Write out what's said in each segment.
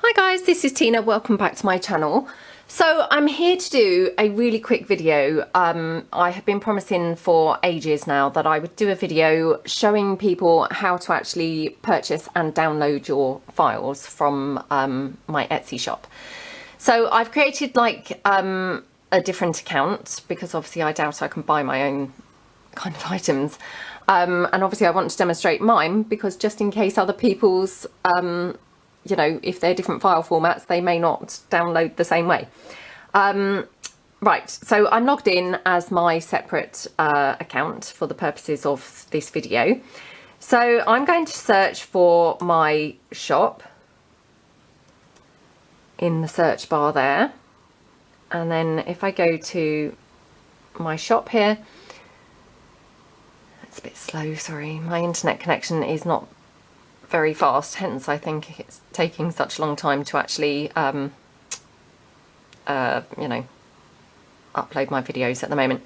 Hi guys, this is Tina. Welcome back to my channel. So I'm here to do a really quick video. I have been promising for ages now that I would do a video showing people how to actually purchase and download your files from my Etsy shop. So I've created like a different account because obviously I doubt I can buy my own kind of items. And obviously I want to demonstrate mine because just in case other people's you know, if they're different file formats, they may not download the same way. Right, so I'm logged in as my separate account for the purposes of this video. So I'm going to search for my shop in the search bar there. And then if I go to my shop here, it's a bit slow, sorry. My internet connection is not very fast, hence I think it's taking such a long time to actually you know, upload my videos at the moment.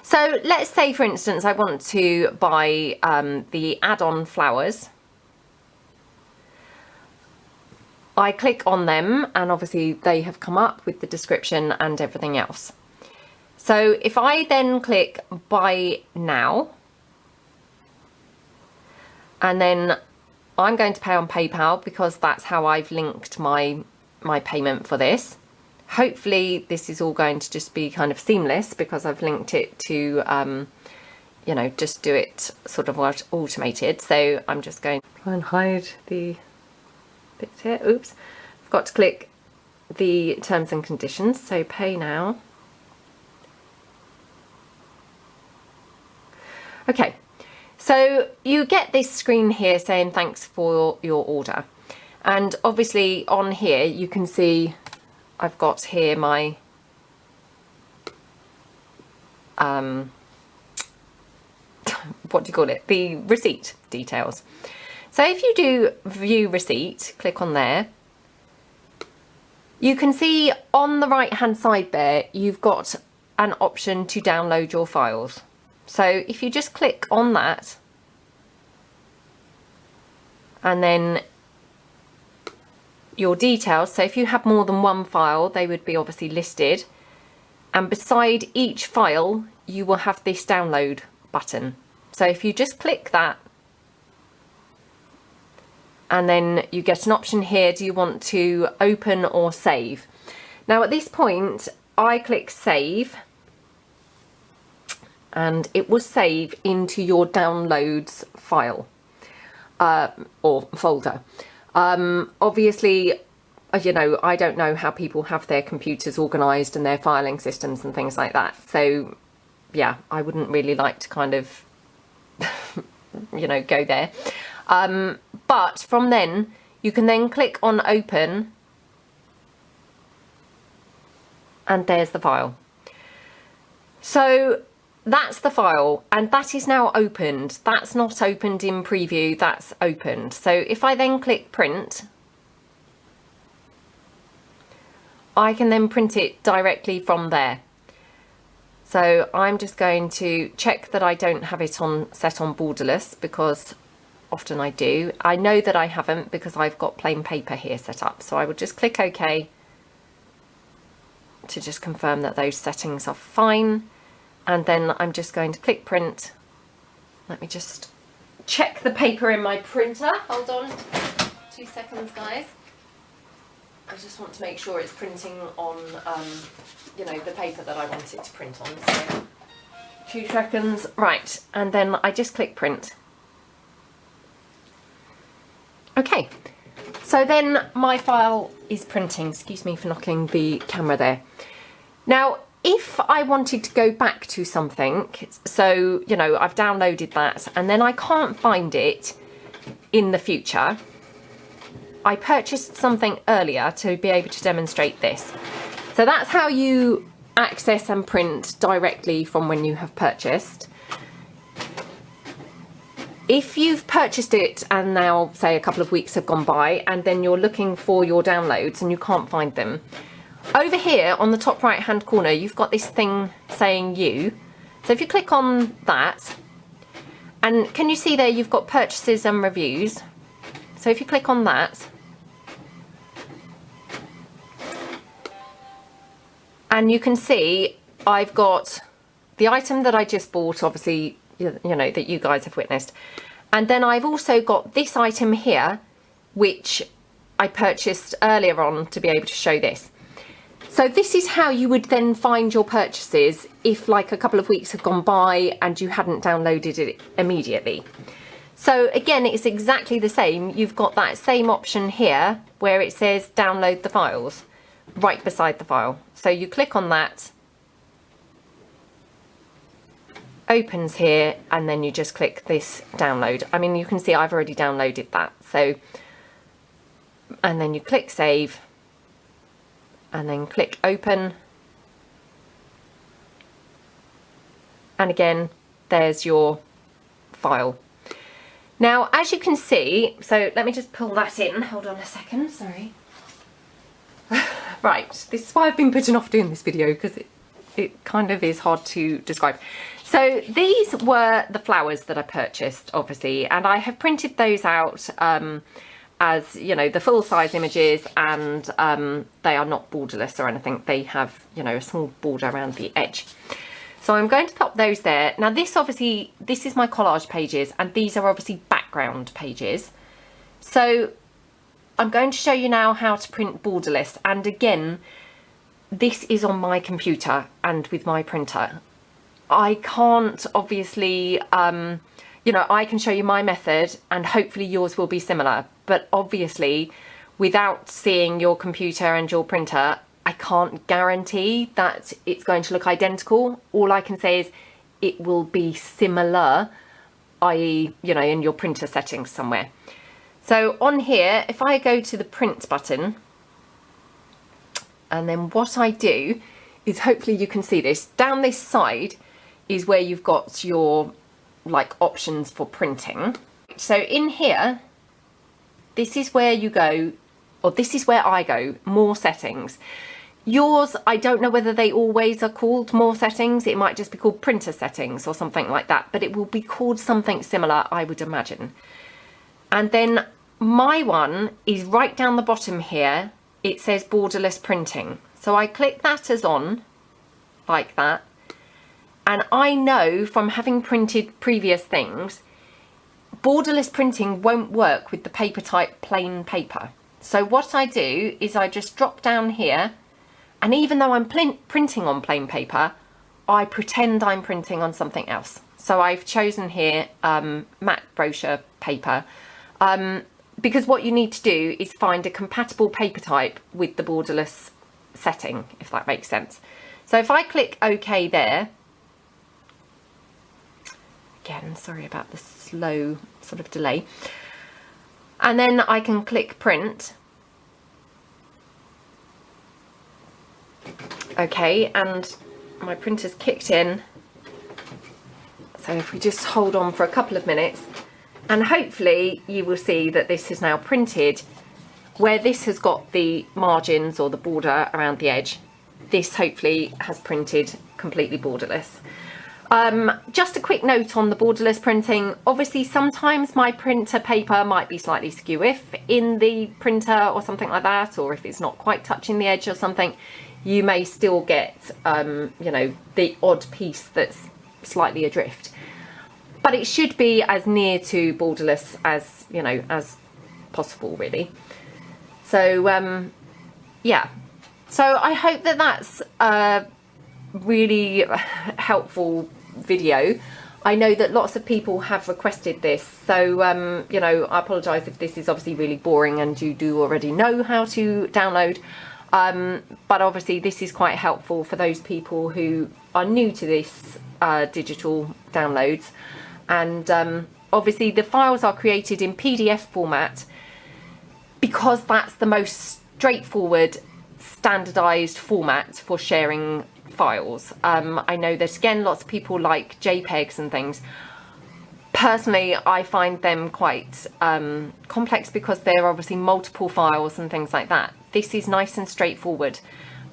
So let's say for instance I want to buy the add-on flowers. I click on them and obviously they have come up with the description and everything else. So if I then click buy now, and then I'm going to pay on PayPal because that's how I've linked my payment for this. Hopefully this is all going to just be kind of seamless because I've linked it to, you know, just do it sort of automated. So I'm just going to try and hide the bits here. Oops. I've got to click the terms and conditions. So pay now. Okay. So you get this screen here saying thanks for your order, and obviously on here you can see I've got here my what do you call it, the receipt details. So if you do view receipt, click on there, you can see on the right hand side there you've got an option to download your files. So if you just click on that and then your details, so if you have more than one file they would be obviously listed, and beside each file you will have this download button. So if you just click that and then you get an option here, do you want to open or save? Now at this point I click save and it will save into your downloads file or folder. Obviously, you know, I don't know how people have their computers organized and their filing systems and things like that. So yeah, I wouldn't really like to kind of, you know, go there. But from then you can then click on open and there's the file. So that's the file and that is now opened. That's not opened in preview, that's opened. So if I then click print, I can then print it directly from there. So I'm just going to check that I don't have it on set on borderless because often I do. I know that I haven't because I've got plain paper here set up. So I would just click OK to just confirm that those settings are fine. And then I'm just going to click print. Let me just check the paper in my printer. Hold on 2 seconds, guys. I just want to make sure it's printing on, you know, the paper that I want it to print on. So 2 seconds. Right, and then I just click print. Okay, so then my file is printing. Excuse me for knocking the camera there. Now, if I wanted to go back to something, so, you know, I've downloaded that and then I can't find it in the future, I purchased something earlier to be able to demonstrate this. So that's how you access and print directly from when you have purchased. If you've purchased it and now, say, a couple of weeks have gone by and then you're looking for your downloads and you can't find them, over here on the top right hand corner you've got this thing saying you. So if you click on that, and can you see there you've got purchases and reviews. So if you click on that, And you can see I've got the item that I just bought, obviously, you know, that you guys have witnessed. And then I've also got this item here, which I purchased earlier on to be able to show this. So this is how you would then find your purchases if like a couple of weeks have gone by and you hadn't downloaded it immediately. So again, it's exactly the same. You've got that same option here where it says download the files right beside the file. So you click on that, opens here, and then you just click this download. I mean, you can see I've already downloaded that. So, and then you click save and then click open. And again, there's your file. Now, as you can see, so let me just pull that in. Hold on a second, sorry. Right, this is why I've been putting off doing this video, because it kind of is hard to describe. So these were the flowers that I purchased, obviously, and I have printed those out as, you know, the full-size images, and they are not borderless or anything. They have, you know, a small border around the edge. So I'm going to pop those there. Now this obviously, this is my collage pages, and these are obviously background pages. So I'm going to show you now how to print borderless. And again, this is on my computer and with my printer. I can't obviously, you know, I can show you my method and hopefully yours will be similar. But obviously, without seeing your computer and your printer, I can't guarantee that it's going to look identical. All I can say is it will be similar, i.e., you know, in your printer settings somewhere. So on here, if I go to the print button, and then what I do is, hopefully you can see this, down this side is where you've got your like options for printing. So in here, this is where you go, or this is where I go, more settings. Yours, I don't know whether they always are called more settings. It might just be called printer settings or something like that, but it will be called something similar, I would imagine. And then my one is right down the bottom here. It says borderless printing. So I click that as on, like that. And I know from having printed previous things, borderless printing won't work with the paper type plain paper. So what I do is I just drop down here, and even though I'm printing on plain paper, I pretend I'm printing on something else. So I've chosen here matte brochure paper, because what you need to do is find a compatible paper type with the borderless setting, if that makes sense. So if I click OK there, again, sorry about the slow sort of delay, and then I can click print. Okay, and my printer's kicked in. So if we just hold on for a couple of minutes, and hopefully you will see that this is now printed. Where this has got the margins or the border around the edge, this hopefully has printed completely borderless. Just a quick note on the borderless printing. Obviously, sometimes my printer paper might be slightly skew if in the printer or something like that, or if it's not quite touching the edge or something, you may still get, you know, the odd piece that's slightly adrift. But it should be as near to borderless as, you know, as possible, really. So, yeah. So I hope that that's a really helpful video. I know that lots of people have requested this. So, you know, I apologise if this is obviously really boring and you do already know how to download. But obviously this is quite helpful for those people who are new to this digital downloads. And obviously the files are created in PDF format because that's the most straightforward, standardized format for sharing files. I know that, again, lots of people like JPEGs and things. Personally, I find them quite complex because there are obviously multiple files and things like that. This is nice and straightforward.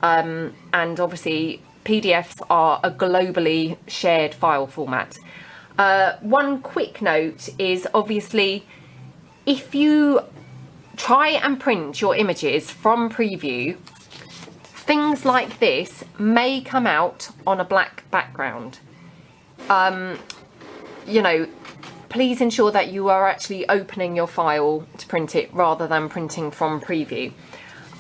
And obviously PDFs are a globally shared file format. One quick note is, obviously, if you try and print your images from preview, things like this may come out on a black background. You know, please ensure that you are actually opening your file to print it rather than printing from preview.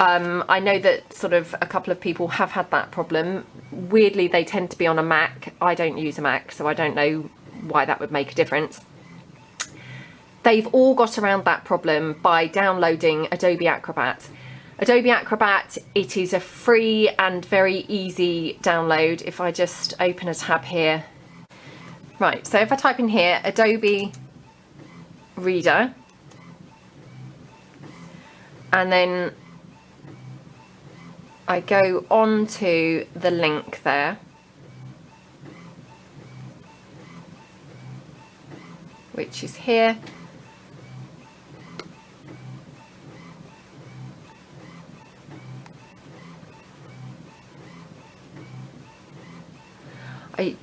I know that sort of a couple of people have had that problem. Weirdly, they tend to be on a Mac. I don't use a Mac, so I don't know why that would make a difference. They've all got around that problem by downloading Adobe Acrobat. Adobe Acrobat, it is a free and very easy download. If I just open a tab here. Right, so if I type in here, Adobe Reader, and then I go on to the link there, which is here.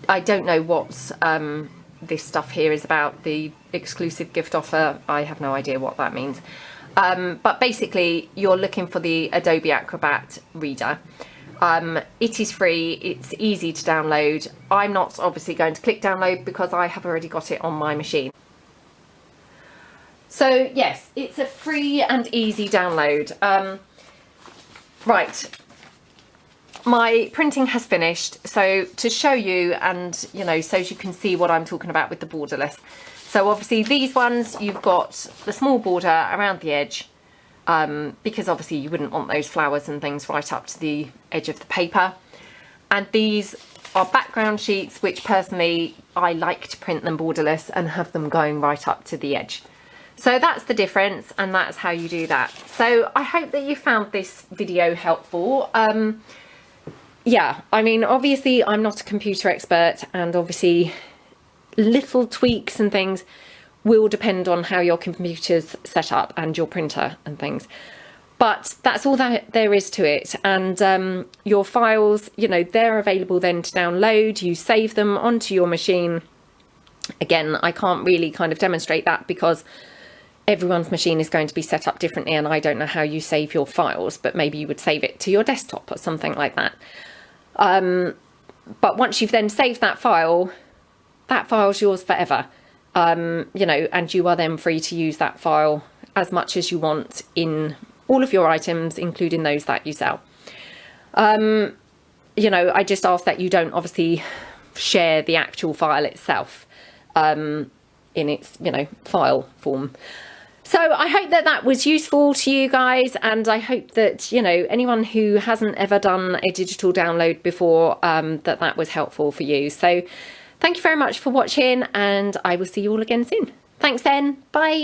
I don't know what this stuff here is about, the exclusive gift offer. I have no idea what that means. But basically, you're looking for the Adobe Acrobat Reader. It is free, it's easy to download. I'm not obviously going to click download because I have already got it on my machine. So yes, it's a free and easy download. Right. My printing has finished, so to show you and, you know, so you can see what I'm talking about with the Borderless. So obviously these ones, you've got the small border around the edge, because obviously you wouldn't want those flowers and things right up to the edge of the paper. And these are background sheets, which personally I like to print them borderless and have them going right up to the edge. So that's the difference, and that's how you do that. So I hope that you found this video helpful. Yeah, I mean, obviously I'm not a computer expert, and obviously little tweaks and things will depend on how your computer's set up and your printer and things. But that's all that there is to it. And your files, you know, they're available then to download. You save them onto your machine. Again, I can't really kind of demonstrate that because everyone's machine is going to be set up differently, and I don't know how you save your files, but maybe you would save it to your desktop or something like that. But once you've then saved that file's yours forever, you know, and you are then free to use that file as much as you want in all of your items, including those that you sell. You know, I just ask that you don't obviously share the actual file itself in its, you know, file form. So I hope that that was useful to you guys, and I hope that, you know, anyone who hasn't ever done a digital download before, that was helpful for you. So thank you very much for watching, and I will see you all again soon. Thanks then. Bye.